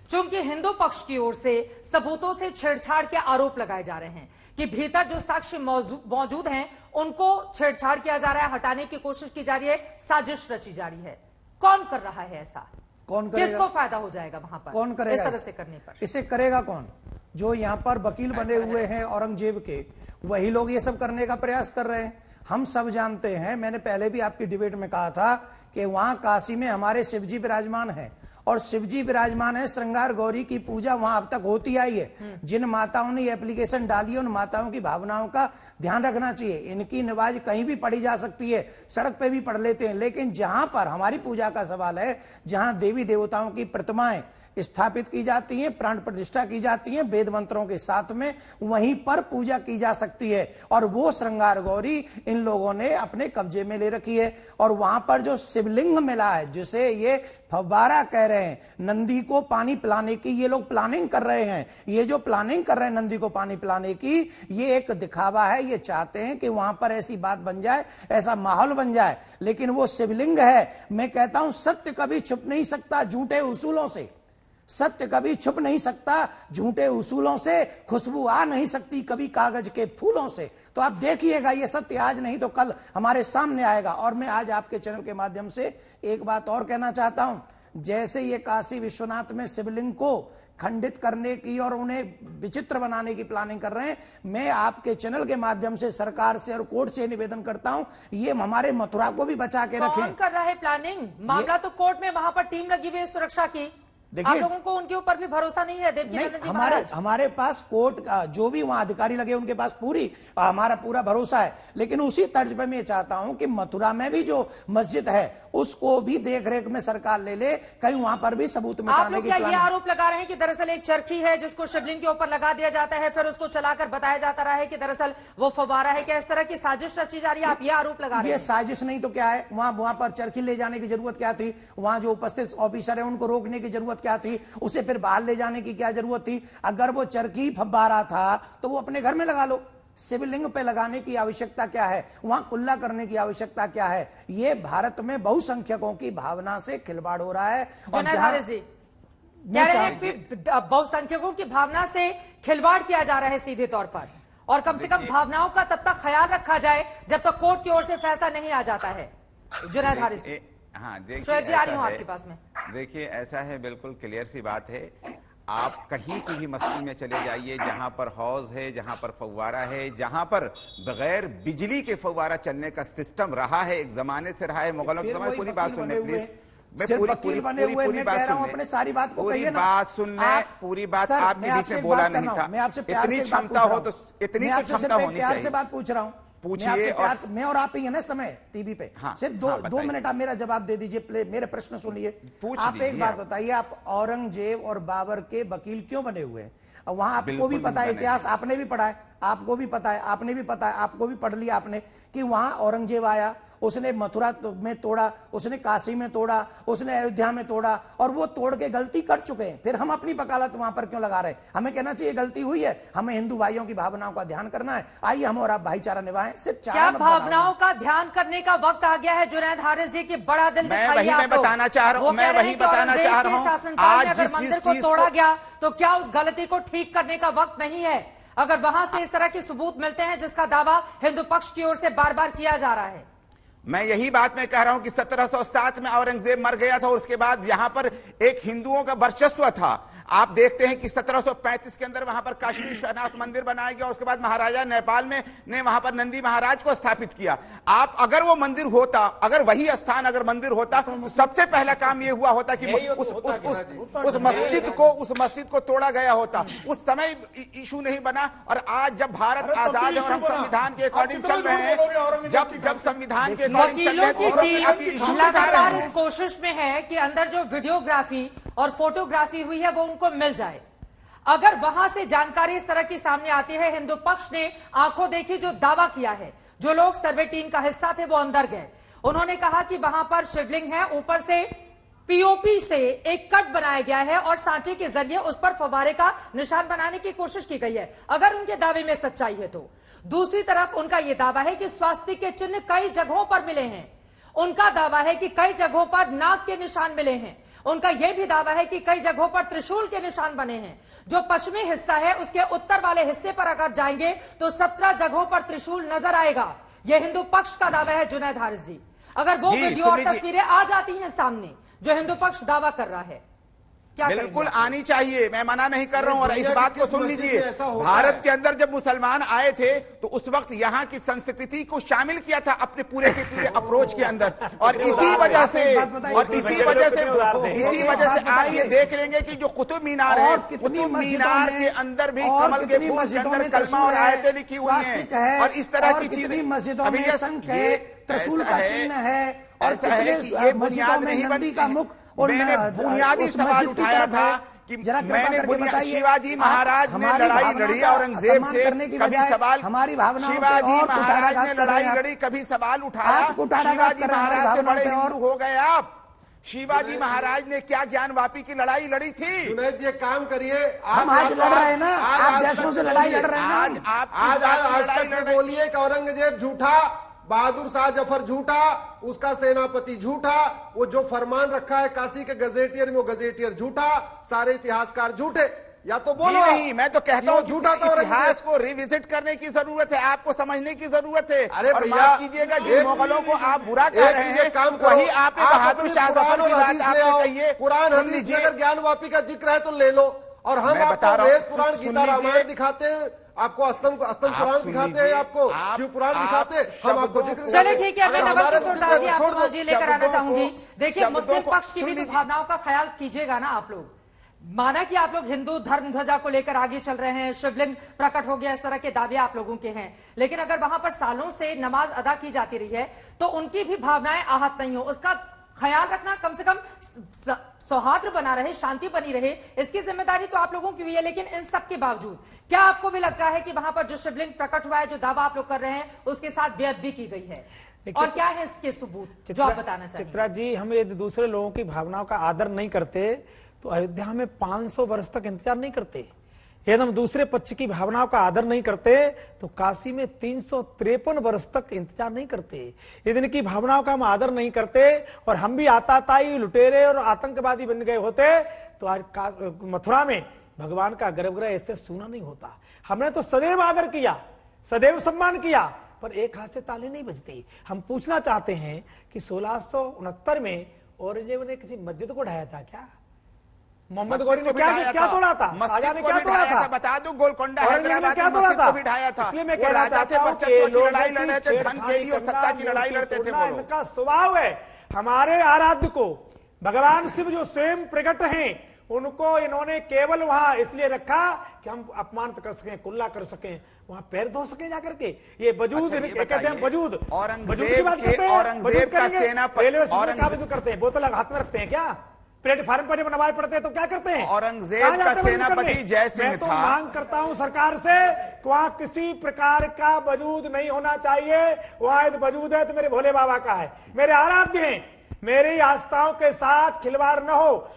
चूंकि हिंदू पक्ष की ओर से सबूतों से छेड़छाड़ के आरोप लगाए जा रहे हैं कि भीतर जो साक्ष्य मौजूद हैं उनको छेड़छाड़ किया जा रहा है, हटाने की कोशिश की जा रही है, साजिश रची जा रही है। कौन कर रहा है ऐसा? कौन करेगा? किसको फायदा हो जाएगा वहां पर? कौन करेगा इस तरह से करने पर? इसे करेगा कौन? जो यहाँ पर वकील बने हुए हैं औरंगजेब के, वही लोग ये सब करने का प्रयास कर रहे हैं। हम सब जानते हैं, मैंने पहले भी आपकी डिबेट में कहा था कि वहां काशी में हमारे शिवजी विराजमान हैं और शिवजी विराजमान है। श्रृंगार गौरी की पूजा वहां अब तक होती आई है। जिन माताओं ने एप्लीकेशन डाली है उन माताओं की भावनाओं का ध्यान रखना चाहिए। इनकी नमाज कहीं भी पढ़ी जा सकती है, सड़क पे भी पढ़ लेते हैं, लेकिन जहां पर हमारी पूजा का सवाल है, जहां देवी देवताओं की प्रतिमाएं स्थापित की जाती हैं, प्राण प्रतिष्ठा की जाती है वेद मंत्रों के साथ में, वहीं पर पूजा की जा सकती है। और वो श्रृंगार गौरी इन लोगों ने अपने कब्जे में ले रखी है। और वहां पर जो शिवलिंग मिला है, जिसे ये फव्वारा कह रहे हैं, नंदी को पानी पिलाने की ये लोग प्लानिंग कर रहे हैं। ये जो प्लानिंग कर रहे हैं नंदी को पानी पिलाने की, ये एक दिखावा है। ये चाहते हैं कि वहां पर ऐसी बात बन जाए, ऐसा माहौल बन जाए, लेकिन वो शिवलिंग है। मैं कहता हूं सत्य कभी छुप नहीं सकता झूठे उसूलों से। सत्य कभी छुप नहीं सकता झूठे उसूलों से। खुशबू आ नहीं सकती कभी कागज के फूलों से। तो आप देखिएगा, ये सत्य आज नहीं तो कल हमारे सामने आएगा। और मैं आज आपके चैनल के माध्यम से एक बात और कहना चाहता हूं। जैसे ये काशी विश्वनाथ में शिवलिंग को खंडित करने की और उन्हें विचित्र बनाने की प्लानिंग कर रहे हैं, मैं आपके चैनल के माध्यम से सरकार से और कोर्ट से निवेदन करता हूं, ये हमारे मथुरा को भी बचा के रखें। कौन कर रहा है प्लानिंग? मामला तो कोर्ट में, वहां पर टीम लगी हुई है सुरक्षा की। आप लोगों को उनके ऊपर भी भरोसा नहीं है? देवकीनंदन जी, हमारे पास कोर्ट का जो भी वहां अधिकारी लगे उनके पास हमारा पूरा भरोसा है। लेकिन उसी तर्ज पे मैं चाहता हूं कि मथुरा में भी जो मस्जिद है उसको भी देख रेख में सरकार ले ले, कहीं वहां पर भी सबूत मिटाने की। क्या ये आरोप लगा रहे हैं कि दरअसल एक चरखी है जिसको शिवलिंग के ऊपर लगा दिया जाता है, फिर उसको चलाकर बताया जाता रहा है कि दरअसल वो फव्वारा है? क्या इस तरह की साजिश रची जा रही है? आप ये आरोप लगा रहे हैं? ये साजिश नहीं तो क्या है? वहां पर चरखी ले जाने की जरूरत क्या थी? वहां जो उपस्थित ऑफिसर है उनको रोकने की जरूरत क्या थी? उसे फिर बाहर ले जाने की क्या जरूरत थी? अगर वो चरखी फव्वारा था तो वो अपने घर में लगा लो। शिवलिंग पे लगाने की आवश्यकता क्या है? वहां कुल्ला करने की आवश्यकता क्या है? ये भारत में बहुसंख्यकों की भावना से खिलवाड़ हो रहा है। और बहुसंख्यकों की भावना से खिलवाड़ किया जा रहा है सीधे तौर पर, और कम से कम भावनाओं का तब तक ख्याल रखा जाए जब तक कोर्ट की ओर से फैसला नहीं आ जाता है। जुनैद हारिस, हाँ देखिए, शोएब जी आ रही हूं आपके पास में। देखिए ऐसा है, बिल्कुल क्लियर सी बात है। आप कहीं की भी मस्ती में चले जाइए, जहां पर हौज है, जहां पर फव्वारा है, जहां पर बगैर बिजली के फव्वारा चलने का सिस्टम रहा है, एक जमाने से रहा है, मुगलों के जमाने। पूरी बात सुनने प्लीज, पूरी बात आपके बीच में बोला नहीं था। इतनी क्षमता हो तो इतनी तो क्षमता होनी चाहिए। से बात पूछ रहा हूँ, पूछिए। और मैं और आप ही है ना समय टीवी पे। हाँ, सिर्फ दो मिनट आप मेरा जवाब दे दीजिए। मेरे प्रश्न सुनिए। आप एक बात बताइए, आप औरंगजेब और बाबर के वकील क्यों बने हुए हैं? वहां आपको भी पता है, इतिहास आपने भी पढ़ा है, आपको भी पता है, आपने भी पता है, आपको भी पढ़ लिया आपने कि वहां औरंगजेब आया, उसने मथुरा में तोड़ा, उसने काशी में तोड़ा, उसने अयोध्या में तोड़ा, और वो तोड़ के गलती कर चुके हैं। फिर हम अपनी वकालत वहां पर क्यों लगा रहे हैं? हमें कहना चाहिए गलती हुई है, हमें हिंदू भाइयों की भावनाओं का ध्यान करना है। आइए हम और आप भाईचारा निभाएं। सिर्फ क्या भावनाओं का ध्यान करने का वक्त आ गया है जुनैद हारिस जी की? बड़ा दिल दिखाइए। मैं बताना चाह रहा हूं, मैं वही बताना चाह रहा हूं। शासनकाल में अगर मंदिर को तोड़ा गया तो क्या उस गलती को ठीक करने का वक्त नहीं है? अगर वहां से इस तरह के सबूत मिलते हैं जिसका दावा हिंदू पक्ष की ओर से बार बार किया जा रहा है, मैं यही बात मैं कह रहा हूं कि 1707 में औरंगजेब मर गया था और उसके बाद यहां पर एक हिंदुओं का वर्चस्व था। आप देखते हैं कि 1735 के अंदर वहां पर काशी विश्वनाथ मंदिर बनाया गया। उसके बाद महाराजा नेपाल में ने वहां पर नंदी महाराज को स्थापित किया। आप अगर वो मंदिर होता, अगर वही स्थान अगर मंदिर होता तो सबसे पहला काम ये हुआ होता कि उस मस्जिद को तोड़ा गया होता। उस समय इशू नहीं बना। और आज जब भारत आजाद है और हम संविधान के अकॉर्डिंग चल रहे हैं, जब संविधान के वकीलों की टीम लगातार इस कोशिश में है कि अंदर जो वीडियोग्राफी और फोटोग्राफी हुई है वो उनको मिल जाए। अगर वहां से जानकारी इस तरह की सामने आती है, हिंदू पक्ष ने आंखों देखी जो दावा किया है, जो लोग सर्वे टीम का हिस्सा थे वो अंदर गए, उन्होंने कहा कि वहां पर शिवलिंग है, ऊपर से पीओपी से एक कट बनाया गया है और सांचे के जरिए उस पर फव्वारे का निशान बनाने की कोशिश की गई है। अगर उनके दावे में सच्चाई है तो दूसरी तरफ उनका यह दावा है कि स्वास्तिक के चिन्ह कई जगहों पर मिले हैं। उनका दावा है कि कई जगहों पर नाग के निशान मिले हैं। उनका यह भी दावा है कि कई जगहों पर त्रिशूल के निशान बने हैं। जो पश्चिमी हिस्सा है उसके उत्तर वाले हिस्से पर अगर जाएंगे तो 17 जगहों पर त्रिशूल नजर आएगा। यह हिंदू पक्ष का दावा है जुनैद हारिस जी। अगर वो वीडियो और तस्वीरें आ जाती हैं सामने जो हिंदू पक्ष दावा कर रहा है, क्या बिल्कुल आनी चाहिए, मैं मना नहीं कर रहा हूं। और इस बात को सुन लीजिए, भारत के अंदर जब मुसलमान आए थे तो उस वक्त यहाँ की संस्कृति को शामिल किया था अपने पूरे के पूरे अप्रोच के अंदर। और इसी वजह से आप ये देख लेंगे कि जो कुतुब मीनार है, कुतुब मीनार के अंदर भी कमल के फूल के अंदर कलमा और आयतें लिखी हुई हैं और इस तरह की चीजें। मस्जिदों में शंख है, त्रिशूल का चिन्ह है, और ये बुनियाद नहीं बनी का मुख। मैंने बुनियादी सवाल उठाया था कि मैंने शिवाजी महाराज ने लड़ाई लड़ी औरंगजेब से, कभी सवाल हमारी भावना, शिवाजी महाराज ने लड़ाई लड़ी, कभी सवाल उठाया शिवाजी महाराज से बड़े हिंदू हो गए आप? शिवाजी महाराज ने क्या ज्ञानवापी की लड़ाई लड़ी थी? जुनैद जी काम करिए, हम आज लड़ रहे हैं ना, आप जैसों से लड़ाई लड़ रहे हैं। आज तक बोलिए कि औरंगजेब झूठा, बहादुर शाह जफर झूठा, उसका सेनापति झूठा, वो जो फरमान रखा है काशी के गजेटियर में वो गजेटियर झूठा, सारे इतिहासकार झूठे। या तो बोलो नहीं, मैं तो कहता हूँ झूठा तो इतिहास को रिविजिट करने की जरूरत है, आपको समझने की जरूरत है। अरे और माफ कीजिएगा, जिन मुगलों को आप बुरा कह रहे हैं वही आपने बहादुर शाह जफर की बात आपने कही है। कुरान हदीस में अगर ज्ञानवापी का जिक्र है तो ले लो, और हम आपको वेद पुराण गीता रामायण दिखाते हैं, आपको अस्तम पुराण दिखाते हैं, आपको शिव पुराण दिखाते हैं, हम आपको जिक्र। चलिए ठीक है, मैं नवल किशोर दास जी आपको जी लेकर आना चाहूंगी। देखिए, मुस्लिम पक्ष की भी भावनाओं का ख्याल कीजिएगा ना आप लोग। माना कि आप लोग हिंदू धर्म ध्वजा को लेकर आगे चल रहे हैं, शिवलिंग प्रकट हो गया, इस तरह के दावे आप लोगों के हैं, लेकिन अगर वहां पर सालों से नमाज अदा की जाती रही है तो उनकी भी भावनाएं आहत नहीं हो, उसका ख्याल रखना, कम से कम सौहार्द बना रहे, शांति बनी रहे, इसकी जिम्मेदारी तो आप लोगों की भी है। लेकिन इन सब के बावजूद क्या आपको भी लगता है कि वहां पर जो शिवलिंग प्रकट हुआ है, जो दावा आप लोग कर रहे हैं, उसके साथ बेअदबी की गई है? और क्या है इसके सबूत जो आप बताना चाहिए? चित्रा जी, हम यदि दूसरे लोगों की भावनाओं का आदर नहीं करते तो अयोध्या में 500 वर्ष तक इंतजार नहीं करते। यदि हम दूसरे पक्ष की भावनाओं का आदर नहीं करते तो काशी में 353 वर्ष तक इंतजार नहीं करते। यदि इनकी भावनाओं का हम आदर नहीं करते और हम भी आताताई, लुटेरे और आतंकवादी बन गए होते तो आज मथुरा में भगवान का गर्भगृह ऐसे सूना नहीं होता। हमने तो सदैव आदर किया, सदैव सम्मान किया, पर एक हाथ से ताली नहीं बजती। हम पूछना चाहते हैं कि 1669 में औरंगजेब ने किसी मस्जिद को ढाया था क्या? मोहम्मद गौरी ने क्या तोड़ा था? शाहजहां ने क्या तोड़ा था? बता दूं, गोलकोंडा हैदराबाद में मस्जिद को भी ढाया था। इसलिए मैं कह रहा था वर्चस्व की लड़ाई लड़े थे, धन के लिए और सत्ता की लड़ाई लड़ते थे। इनका स्वभाव है। हमारे आराध्य को भगवान शिव जो स्वयं प्रकट हैं, उनको इन्होंने केवल वहां इसलिए रखा कि हम अपमानित कर सकें, कुल्ला कर सकें, वहां पैर धो सकें जाकर के। ये वजूद कहते हैं, वजूद औरंगजेब का सेनापति करते हैं, बोतल हाथ में रखते हैं क्या? प्लेटफार्म पर जब नमाज पढ़ते हैं तो क्या करते हैं? औरंगजेब का सेनापति जय सिंह था। मैं तो मांग करता हूं सरकार से कि वहां किसी प्रकार का वजूद नहीं होना चाहिए। वहां यदि वजूद है तो मेरे भोले बाबा का है, मेरे आराध्य हैं, मेरी आस्थाओं के साथ खिलवाड़ न हो।